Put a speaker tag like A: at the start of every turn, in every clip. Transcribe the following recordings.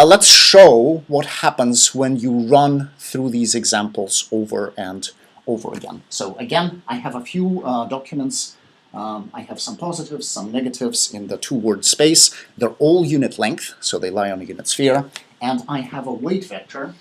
A: let's show what happens when you run through these examples over and over again. So again, I have a few documents. I have some positives, some negatives in the two-word space. They're all unit length, so they lie on a unit sphere. And I have a weight vector.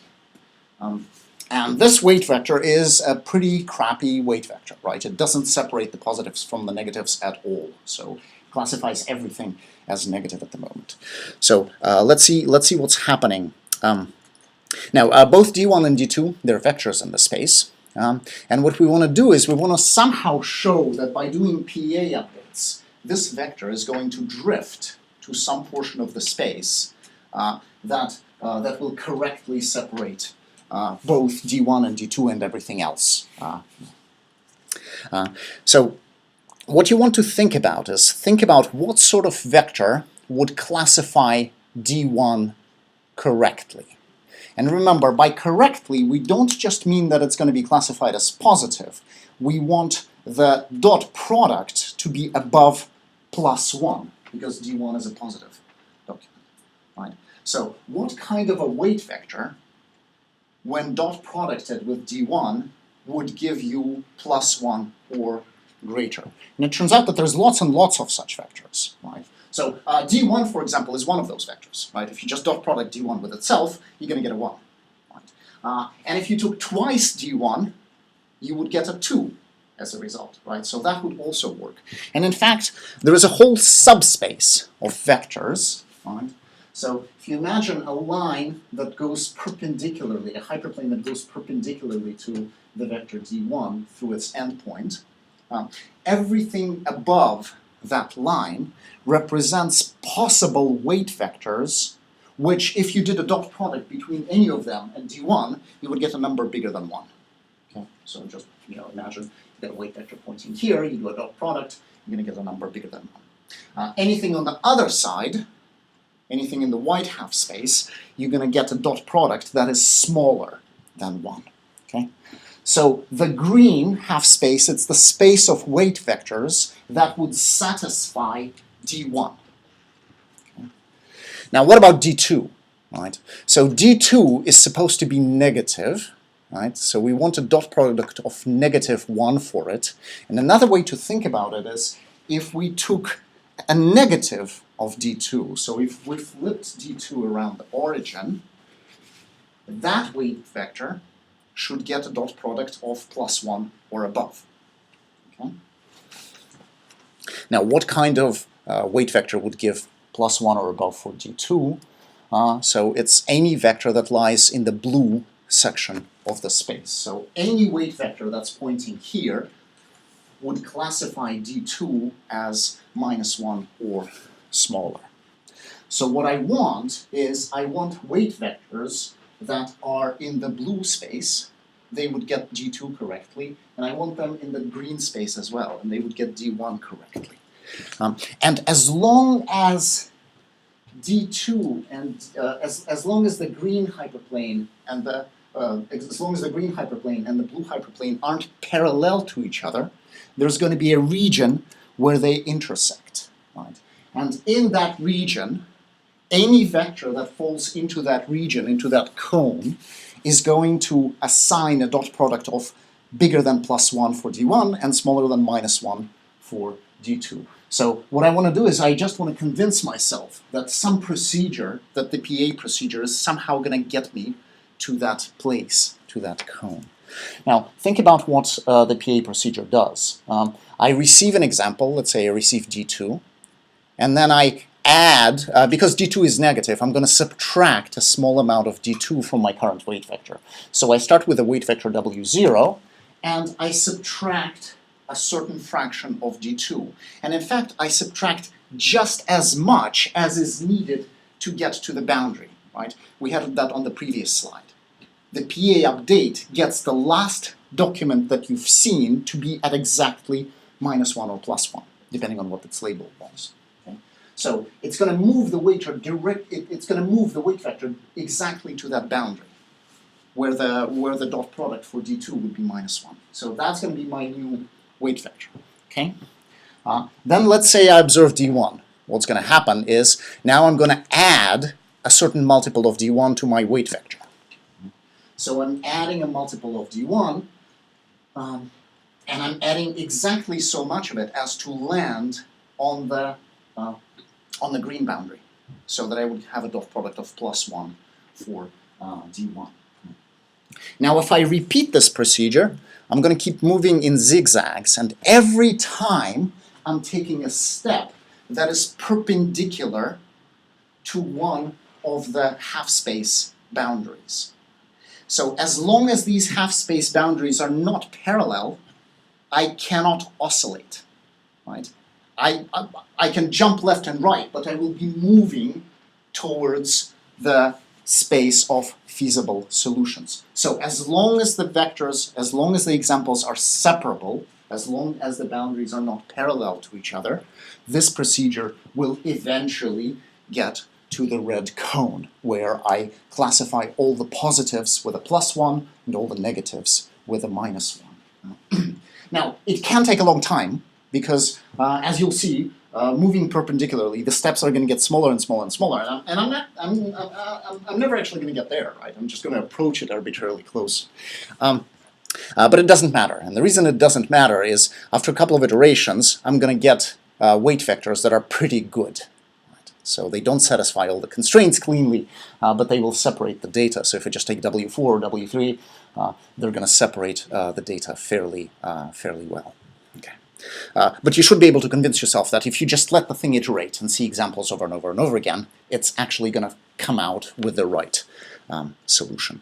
A: And this weight vector is a pretty crappy weight vector, right? It doesn't separate the positives from the negatives at all. So it classifies everything as negative at the moment. So let's see what's happening. Now, both d1 and d2, they're vectors in the space. And what we want to do is we want to somehow show that by doing PA updates, this vector is going to drift to some portion of the space that will correctly separate both d1 and d2 and everything else. So what you want to think about is what sort of vector would classify d1 correctly. And remember, by correctly, we don't just mean that it's going to be classified as positive. We want the dot product to be above +1, because d1 is a positive document. Right? So what kind of a weight vector, when dot producted with d1, would give you +1 or greater? And it turns out that there's lots and lots of such vectors. Right? So d1, for example, is one of those vectors. Right? If you just dot product d1 with itself, you're going to get a 1. Right? And if you took twice d1, you would get a 2 as a result. Right? So that would also work. And in fact, there is a whole subspace of vectors. Right? So if you imagine a line that goes perpendicularly, a hyperplane that goes perpendicularly to the vector d1 through its endpoint, everything above that line represents possible weight vectors, which if you did a dot product between any of them and d1, you would get a number bigger than 1. Okay? So just imagine you get a weight vector pointing here, you do a dot product, you're going to get a number bigger than 1. Anything on the other side, anything in the white half space, you're going to get a dot product that is smaller than 1. Okay? So the green half space, it's the space of weight vectors that would satisfy d1. Okay? Now what about d2? Right? So d2 is supposed to be negative. Right? So we want a dot product of -1 for it. And another way to think about it is if we took a negative of d2, so if we flipped d2 around the origin, that weight vector should get a dot product of +1 or above. Okay? Now, what kind of weight vector would give +1 or above for d2? So it's any vector that lies in the blue section of the space. So any weight vector that's pointing here would classify d2 as -1 or smaller. So what I want is I want weight vectors that are in the blue space. They would get d2 correctly, and I want them in the green space as well, and they would get d1 correctly. And as long as d2 and as long as the green hyperplane and the blue hyperplane aren't parallel to each other, there's going to be a region where they intersect. Right? And in that region, any vector that falls into that region, into that cone, is going to assign a dot product of bigger than +1 for d1 and smaller than -1 for d2. So what I want to do is I just want to convince myself that some procedure, that the PA procedure is somehow going to get me to that place, to that cone. Now, think about what the PA procedure does. I receive an example, let's say I receive d2, and then I add, because d2 is negative, I'm going to subtract a small amount of d2 from my current weight vector. So I start with a weight vector w0, and I subtract a certain fraction of d2. And in fact, I subtract just as much as is needed to get to the boundary. Right? We had that on the previous slide. The PA update gets the last document that you've seen to be at exactly -1 or +1, depending on what its label was. Okay? So it's going to move the weight vector exactly to that boundary, where the dot product for d2 would be -1. So that's going to be my new weight vector. Okay? Then let's say I observe d1. What's going to happen is now I'm going to add a certain multiple of d1 to my weight vector. So I'm adding a multiple of d1, and I'm adding exactly so much of it as to land on the green boundary, so that I would have a dot product of +1 for d1. Now if I repeat this procedure, I'm going to keep moving in zigzags, and every time I'm taking a step that is perpendicular to one of the half-space boundaries. So as long as these half-space boundaries are not parallel, I cannot oscillate, right? I can jump left and right, but I will be moving towards the space of feasible solutions. So as long as the vectors, as long as the examples are separable, as long as the boundaries are not parallel to each other, this procedure will eventually get to the red cone, where I classify all the positives with a +1 and all the negatives with a -1. Now, it can take a long time, because as you'll see, moving perpendicularly, the steps are going to get smaller and smaller and smaller, and I'm never actually going to get there, right? I'm just going to approach it arbitrarily close. But it doesn't matter, and the reason it doesn't matter is after a couple of iterations, I'm going to get weight vectors that are pretty good. Right? So they don't satisfy all the constraints cleanly, but they will separate the data. So if I just take W4 or W3, they're going to separate the data fairly well. Okay. But you should be able to convince yourself that if you just let the thing iterate and see examples over and over and over again, it's actually going to come out with the right solution.